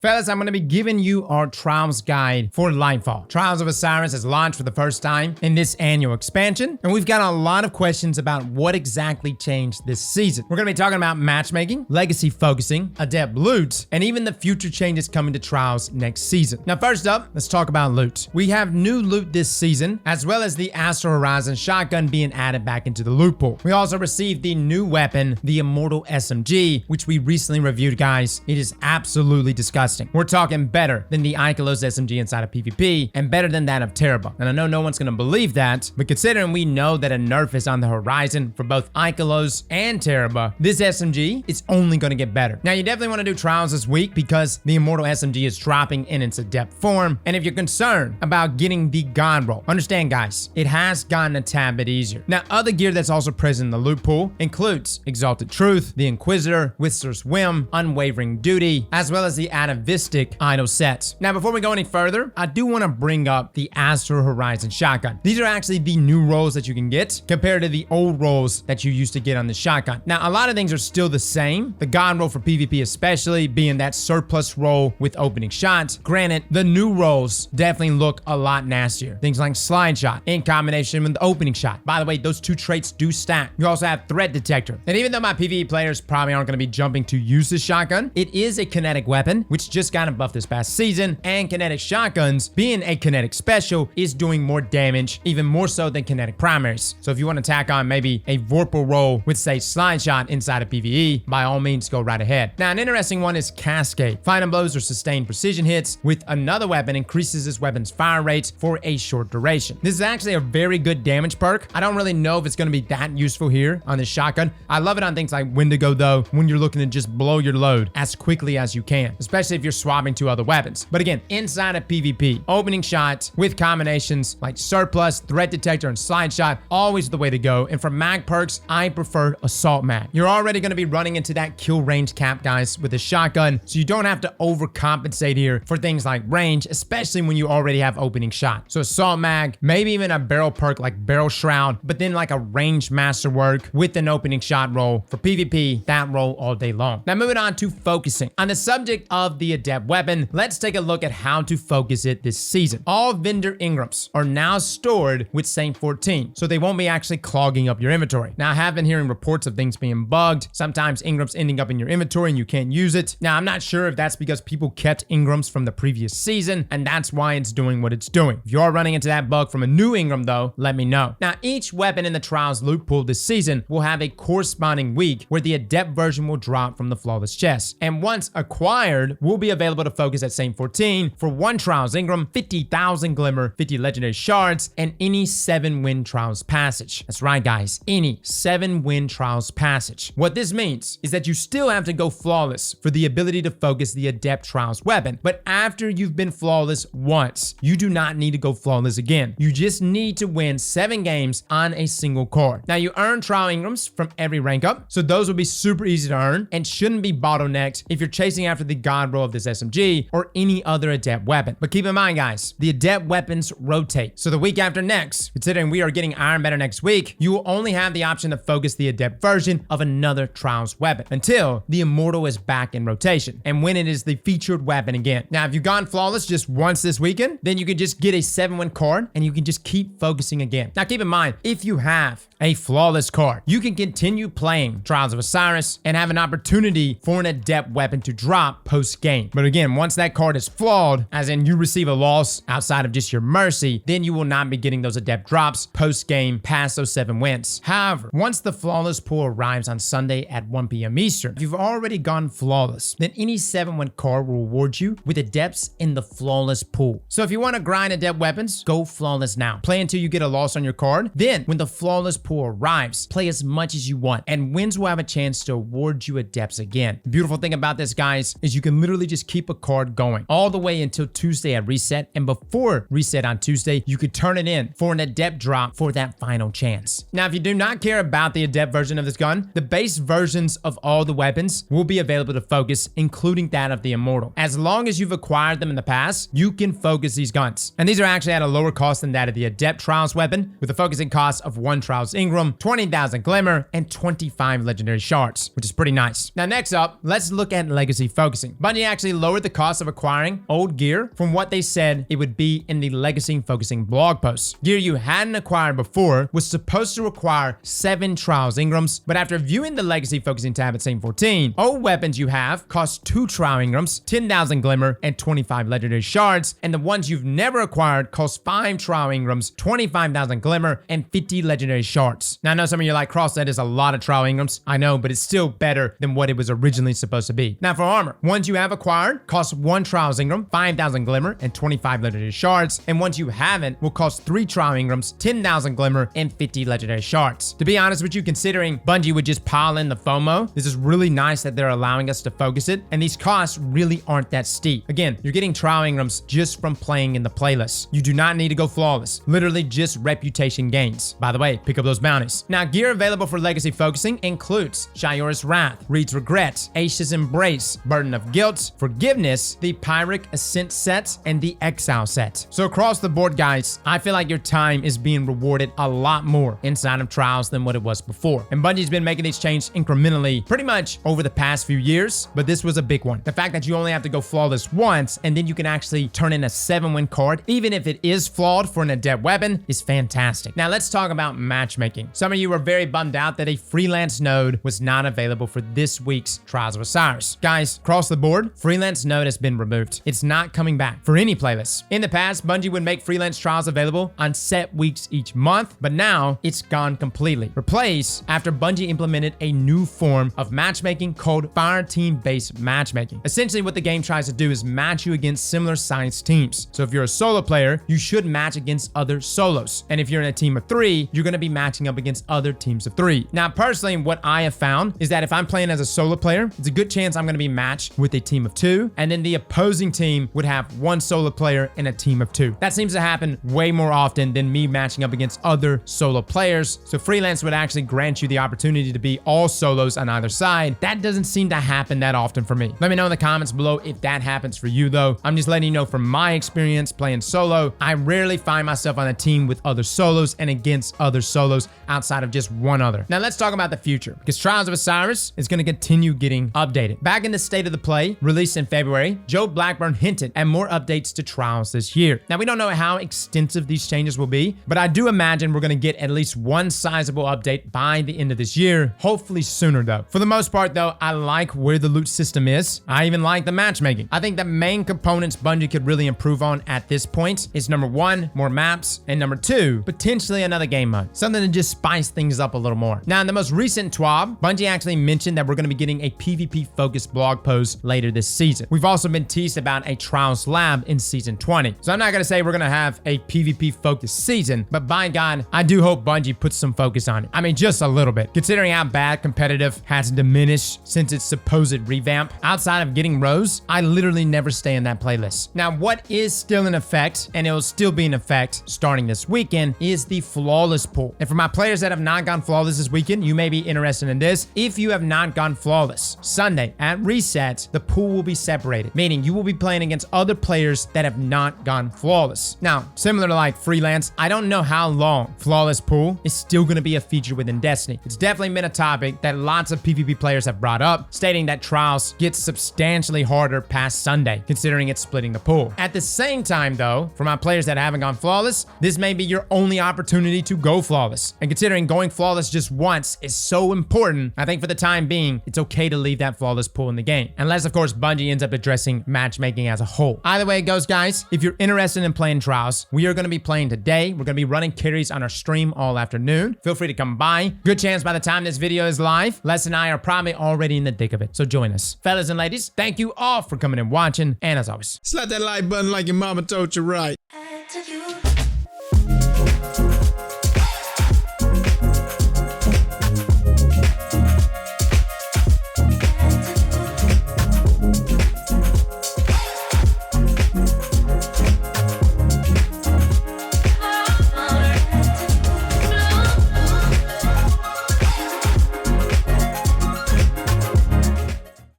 Fellas, I'm going to be giving you our Trials guide for Lightfall. Trials of Osiris has launched for the first time in this annual expansion, and we've got a lot of questions about what exactly changed this season. We're going to be talking about matchmaking, legacy focusing, adept loot, and even the future changes coming to Trials next season. Now, first up, let's talk about loot. We have new loot this season, as well as the Astral Horizon shotgun being added back into the loot pool. We also received the new weapon, the Immortal SMG, which we recently reviewed, guys. It is absolutely disgusting. We're talking better than the Ikelos SMG inside of PvP and better than that of Teraba. And I know no one's going to believe that, but considering we know that a nerf is on the horizon for both Ikelos and Teraba, this SMG is only going to get better. Now, you definitely want to do Trials this week because the Immortal SMG is dropping in its adept form. And if you're concerned about getting the God roll, understand, guys, it has gotten a tad bit easier. Now, other gear that's also present in the loot pool includes Exalted Truth, the Inquisitor, Whistler's Whim, Unwavering Duty, as well as the Atavistic idle sets. Now, before we go any further, I do want to bring up the Astral Horizon shotgun. These are actually the new rolls that you can get compared to the old rolls that you used to get on the shotgun. Now, a lot of things are still the same. The God roll for PvP especially being that surplus roll with opening shots. Granted, the new rolls definitely look a lot nastier. Things like slide shot in combination with the opening shot. By the way, those two traits do stack. You also have threat detector. And even though my PvE players probably aren't going to be jumping to use this shotgun, it is a kinetic weapon, which just got buffed this past season, and kinetic shotguns, being a kinetic special, is doing more damage, even more so than kinetic primaries. So if you want to tack on maybe a Vorpal roll with, say, slide shot inside of PvE, by all means, go right ahead. Now, an interesting one is Cascade. Final blows or sustained precision hits with another weapon increases this weapon's fire rate for a short duration. This is actually a very good damage perk. I don't really know if it's going to be that useful here on this shotgun. I love it on things like Wendigo, though, when you're looking to just blow your load as quickly as you can, especially if you're swapping to other weapons. But again, inside of PvP, opening shot with combinations like surplus, threat detector, and slide shot, always the way to go. And for mag perks, I prefer assault mag. You're already going to be running into that kill range cap, guys, with a shotgun, so you don't have to overcompensate here for things like range, especially when you already have opening shot. So assault mag, maybe even a barrel perk like barrel shroud, but then like a range masterwork with an opening shot roll for PvP, that roll all day long. Now, moving on to focusing. On the subject of the adept weapon, let's take a look at how to focus it this season. All vendor Ingrams are now stored with Saint 14, so they won't be actually clogging up your inventory. Now, I have been hearing reports of things being bugged, sometimes Ingrams ending up in your inventory and you can't use it. Now, I'm not sure if that's because people kept Ingrams from the previous season, and that's why it's doing what it's doing. If you're running into that bug from a new Ingram, though, let me know. Now, each weapon in the Trials loot pool this season will have a corresponding week where the adept version will drop from the flawless chest, and once acquired, will be available to focus at Saint 14 for 1 Trials Ingram, 50,000 Glimmer, 50 Legendary Shards, and any 7-win Trials Passage. That's right, guys, any 7-win Trials Passage. What this means is that you still have to go flawless for the ability to focus the Adept Trials weapon, but after you've been flawless once, you do not need to go flawless again. You just need to win 7 games on a single card. Now, you earn Trial Ingrams from every rank up, so those will be super easy to earn and shouldn't be bottlenecked if you're chasing after the God roll of this SMG or any other adept weapon. But keep in mind, guys, the adept weapons rotate. So the week after next, considering we are getting Iron Banner next week, you will only have the option to focus the adept version of another Trials weapon until the Immortal is back in rotation and when it is the featured weapon again. Now, if you've gone flawless just once this weekend, then you can just get a 7-win card and you can just keep focusing again. Now, keep in mind, if you have a flawless card, you can continue playing Trials of Osiris and have an opportunity for an adept weapon to drop post-game. But again, once that card is flawed, as in you receive a loss outside of just your mercy, then you will not be getting those adept drops post-game past those 7 wins. However, once the flawless pool arrives on Sunday at 1 p.m. Eastern, if you've already gone flawless, then any 7-win card will reward you with adepts in the flawless pool. So if you want to grind adept weapons, go flawless now. Play until you get a loss on your card. Then, when the flawless pool arrives, play as much as you want, and wins will have a chance to award you adepts again. The beautiful thing about this, guys, is you can literally just keep a card going all the way until Tuesday at reset, and before reset on Tuesday, you could turn it in for an adept drop for that final chance. Now, if you do not care about the adept version of this gun, the base versions of all the weapons will be available to focus, including that of the Immortal. As long as you've acquired them in the past, you can focus these guns. And these are actually at a lower cost than that of the Adept Trials weapon, with a focusing cost of 1 Trials Ingram, 20,000 Glimmer, and 25 Legendary Shards, which is pretty nice. Now, next up, let's look at legacy focusing. Bungie actually lowered the cost of acquiring old gear from what they said it would be in the legacy focusing blog post. Gear you hadn't acquired before was supposed to require 7 trials Ingrams, but after viewing the legacy focusing tab at Scene 14, old weapons you have cost 2 trial Ingrams, 10,000 glimmer, and 25 legendary shards, and the ones you've never acquired cost 5 trial Ingrams, 25,000 glimmer, and 50 legendary shards. Now I know some of you are like, Cross, that is a lot of trial Ingrams. I know, but it's still better than what it was originally supposed to be. Now for armor, ones you have acquired cost 1 trials Ingram, 5,000 glimmer, and 25 legendary shards, and ones you haven't will cost 3 trial Ingrams, 10,000 glimmer, and 50 legendary shards. To be honest with you, considering Bungie would just pile in the FOMO, this is really nice that they're allowing us to focus it, and these costs really aren't that steep. Again, you're getting trial Ingrams just from playing in the playlist. You do not need to go flawless. Literally just reputation gains. By the way, pick up those bounties. Now, gear available for legacy focusing includes Shiora's Wrath, Reed's Regret, Aisha's Embrace, Burden of Guilt, Forgiveness, the Pyrrhic Ascent set, and the Exile set. So across the board, guys, I feel like your time is being rewarded a lot more inside of Trials than what it was before. And Bungie's been making these changes incrementally pretty much over the past few years, but this was a big one. The fact that you only have to go flawless once and then you can actually turn in a 7-win card, even if it is flawed for an adept weapon, is fantastic. Now let's talk about matchmaking. Some of you were very bummed out that a freelance node was not available for this week's Trials of Osiris. Guys, across the board, freelance node has been removed. It's not coming back for any playlist. In the past, Bungie would make freelance trials available on set weeks each month, but now it's gone completely. Replaced after Bungie implemented a new form of matchmaking called Fire Team-based matchmaking. Essentially, what the game tries to do is match you against similar sized teams. So if you're a solo player, you should match against other solos. And if you're in a team of 3, you're going to be matching up against other teams of 3. Now, personally, what I have found is that if I'm playing as a solo player, it's a good chance I'm going to be matched with a team of 2, and then the opposing team would have 1 solo player and a team of 2. That seems to happen way more often than me matching up against other solo players. So freelance would actually grant you the opportunity to be all solos on either side. That doesn't seem to happen that often for me. Let me know in the comments below if that happens for you though. I'm just letting you know from my experience playing solo, I rarely find myself on a team with other solos and against other solos outside of just one other. Now let's talk about the future, because Trials of Osiris is going to continue getting updated. Back in the State of the Play, released in February, Joe Blackburn hinted at more updates to Trials this year. Now we don't know how extensive these changes will be, but I do imagine we're going to get at least one sizable update by the end of this year, hopefully sooner though. For the most part though, I like where the loot system is. I even like the matchmaking. I think the main components Bungie could really improve on at this point is number 1, more maps, and number 2, potentially another game mode. Something to just spice things up a little more. Now in the most recent TWAB, Bungie actually mentioned that we're going to be getting a PvP focused blog post later this season. We've also been teased about a Trials lab in season 20. So I'm not going to say we're going to have a PvP focused season, but by God, I do hope Bungie puts some focus on it. I mean, just a little bit, considering how bad competitive has diminished since its supposed revamp. Outside of getting Rose, I literally never stay in that playlist. Now, what is still in effect, and it will still be in effect starting this weekend, is the flawless pool. And for my players that have not gone flawless this weekend, you may be interested in this. If you have not gone flawless, Sunday at reset, the pool will be separated, meaning you will be playing against other players that have not gone flawless. Now, similar to like freelance, I don't know how long flawless pool is still going to be a feature within Destiny. It's definitely been a topic that lots of PvP players have brought up, stating that Trials gets substantially harder past Sunday, considering it's splitting the pool. At the same time though, for my players that haven't gone flawless, this may be your only opportunity to go flawless. And considering going flawless just once is so important, I think for the time being, it's okay to leave that flawless pool in the game. Unless of course Bungie ends up addressing matchmaking as a whole. Either way it goes, guys, if you're interested in playing Trials, we are going to be playing today. We're going to be running carries on our stream all afternoon. Feel free to come by. Good chance by the time this video is live, Les and I are probably already in the thick of it. So join us. Fellas and ladies, thank you all for coming and watching. And as always, Slap that like button like your mama told you right.